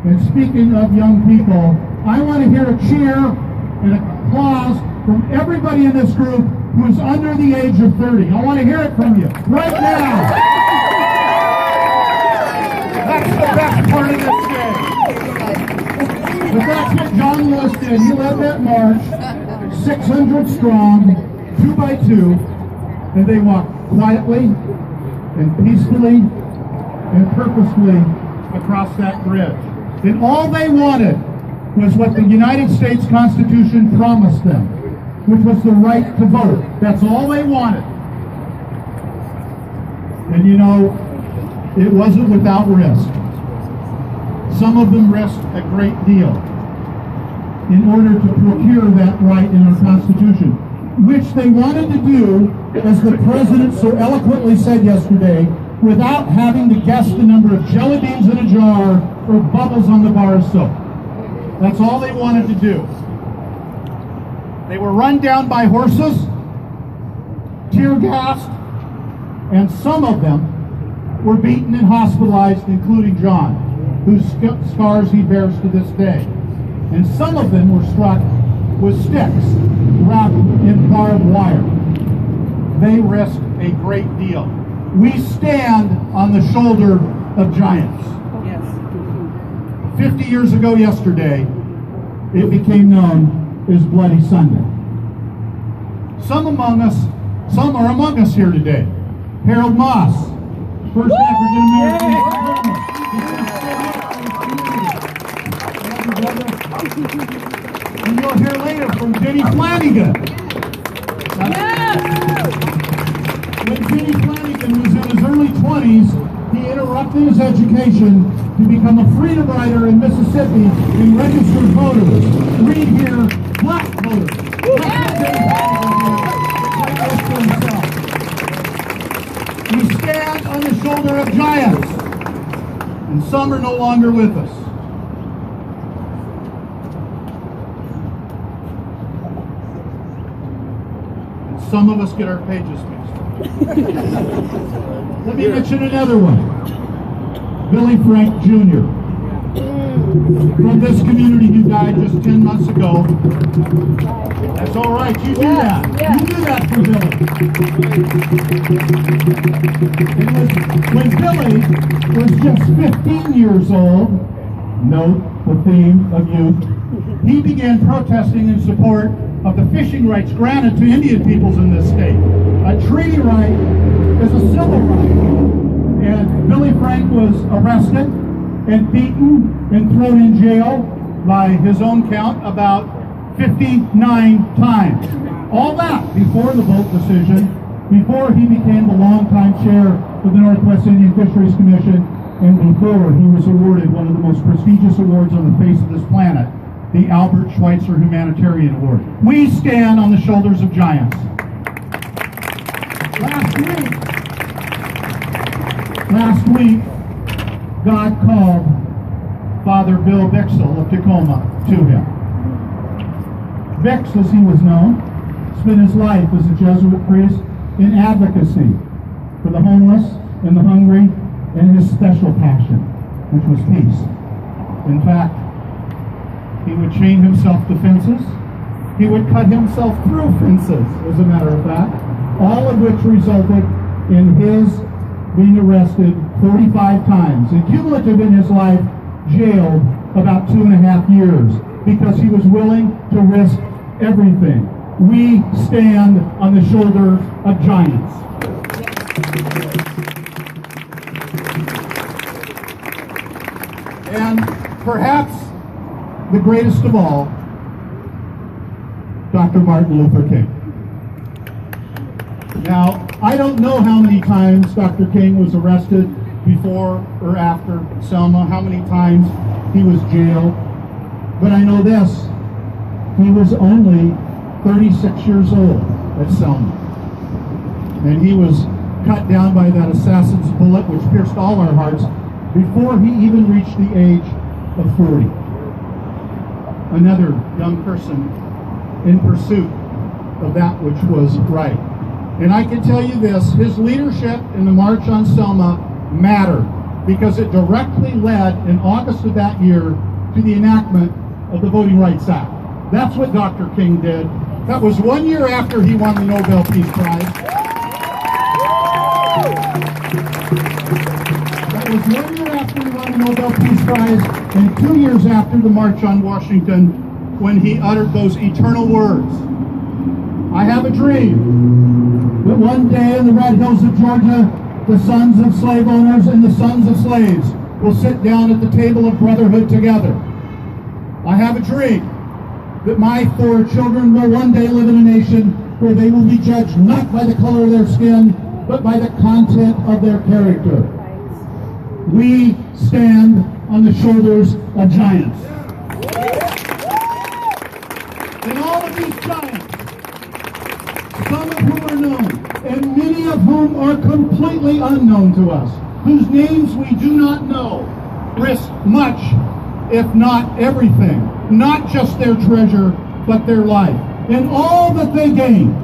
And speaking of young people, I want to hear a cheer and applause from everybody in this group who is under the age of 30. I want to hear it from you right now. That's the best part of this day. But that's what John Lewis did. He led that march, 600 strong, 2 by 2, and they walked quietly and peacefully and purposefully across that bridge. And all they wanted was what the United States Constitution promised them, which was the right to vote. That's all they wanted. And you know, it wasn't without risk. Some of them risked a great deal in order to procure that right in our Constitution, which they wanted to do, as the President so eloquently said yesterday, without having to guess the number of jelly beans in a jar or bubbles on the bar of soap. That's all they wanted to do. They were run down by horses, tear gassed, and some of them were beaten and hospitalized, including John, whose scars he bears to this day. And some of them were struck with sticks wrapped in barbed wire. They risked a great deal. We stand on the shoulder of giants. Yes. 50 years ago yesterday, it became known as Bloody Sunday. Some are among us here today. Harold Moss, first African American in Tacoma. And you'll hear later from Jenny Flanagan. When Jenny Flanagan was in his early 20s, he interrupted his education to become a freedom rider in Mississippi and registered voters. Read here, black voters. We stand on the shoulder of giants, and some are no longer with us. And some of us get our pages mixed. Let me mention another one. Billy Frank Jr. from this community who died just 10 months ago. That's all right, you do that. You do that for Billy. And when Billy was just 15 years old, note the theme of youth, he began protesting in support of the fishing rights granted to Indian peoples in this state. A treaty right is a civil right. And Billy Frank was arrested and beaten and thrown in jail by his own count about 59 times. All that before the vote decision, before he became the longtime chair of the Northwest Indian Fisheries Commission, and before he was awarded one of the most prestigious awards on the face of this planet, the Albert Schweitzer Humanitarian Award. We stand on the shoulders of giants. Last week, God called Father Bill Bixel of Tacoma to him. Bix, as he was known, spent his life as a Jesuit priest in advocacy for the homeless and the hungry, and his special passion, which was peace. In fact, he would chain himself to fences. He would cut himself through fences, as a matter of fact, all of which resulted in his being arrested 45 times, and cumulative in his life, jailed about 2.5 years, because he was willing to risk everything. We stand on the shoulder of giants. And perhaps the greatest of all, Dr. Martin Luther King. Now, I don't know how many times Dr. King was arrested before or after Selma, how many times he was jailed, but I know this, he was only 36 years old at Selma. And he was cut down by that assassin's bullet, which pierced all our hearts, before he even reached the age of 40. Another young person in pursuit of that which was right. And I can tell you this, his leadership in the March on Selma mattered. because it directly led in August of that year to the enactment of the Voting Rights Act. That's what Dr. King did. That was 1 year after he won the Nobel Peace Prize. That was 1 year after he won the Nobel Peace Prize, and 2 years after the March on Washington, when he uttered those eternal words. I have a dream that one day in the red hills of Georgia, the sons of slave owners and the sons of slaves will sit down at the table of brotherhood together. I have a dream that my 4 children will one day live in a nation where they will be judged not by the color of their skin, but by the content of their character. We stand on the shoulders of giants. And all of these giants, some of whom are known, and many of whom are completely unknown to us, whose names we do not know, risk much, if not everything, not just their treasure, but their life. And all that they gain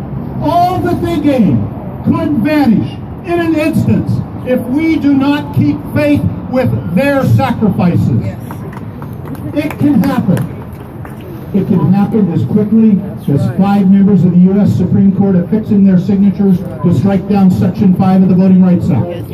could vanish in an instant if we do not keep faith with their sacrifices. It can happen. It can happen as quickly as 5 members of the U.S. Supreme Court affixing their signatures to strike down Section 5 of the Voting Rights Act. It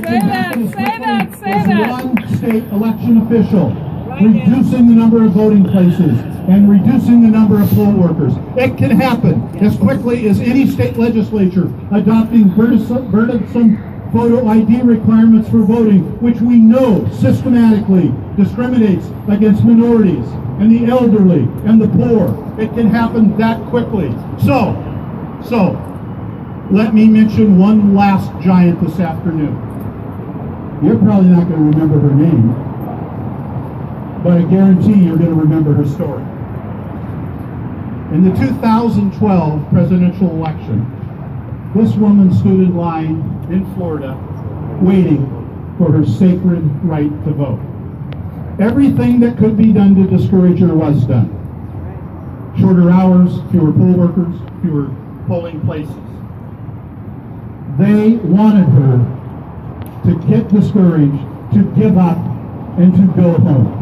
can happen as quickly as one state election official reducing the number of voting places and reducing the number of poll workers. It can happen as quickly as any state legislature adopting burdensome photo ID requirements for voting, which we know systematically discriminates against minorities and the elderly and the poor. It can happen that quickly. So, let me mention one last giant this afternoon. You're probably not going to remember her name, but I guarantee you're going to remember her story. In the 2012 presidential election, this woman stood in line in Florida waiting for her sacred right to vote. Everything that could be done to discourage her was done. Shorter hours, fewer poll workers, fewer polling places. They wanted her to get discouraged, to give up, and to go home.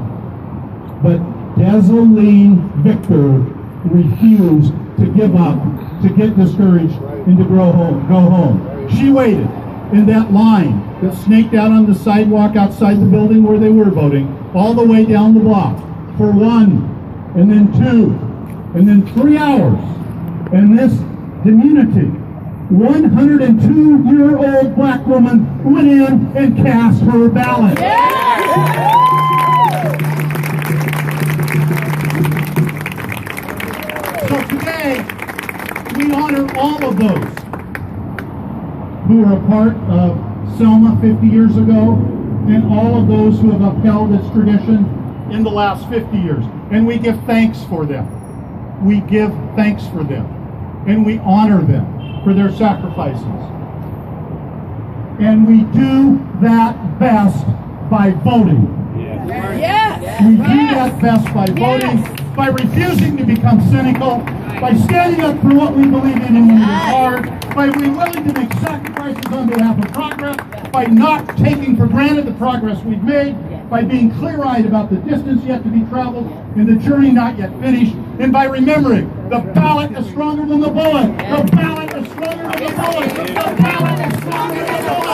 But Desaline Victor refused to give up, to get discouraged, and to go home. She waited in that line that snaked out on the sidewalk outside the building where they were voting, all the way down the block, for 1, and then 2, and then 3 hours. And this diminutive 102-year-old black woman went in and cast her ballot. So today, we honor all of those who were a part of Selma 50 years ago, and all of those who have upheld its tradition in the last 50 years. And we give thanks for them. We give thanks for them. And we honor them for their sacrifices. And we do that best by voting. Yes. We do that best by voting, by refusing to become cynical, by standing up for what we believe in our heart, by being willing to make sacrifices on behalf of progress, by not taking for granted the progress we've made, by being clear-eyed about the distance yet to be traveled and the journey not yet finished, and by remembering the ballot is stronger than the bullet. The ballot is stronger than the bullet. The ballot is stronger than the bullet.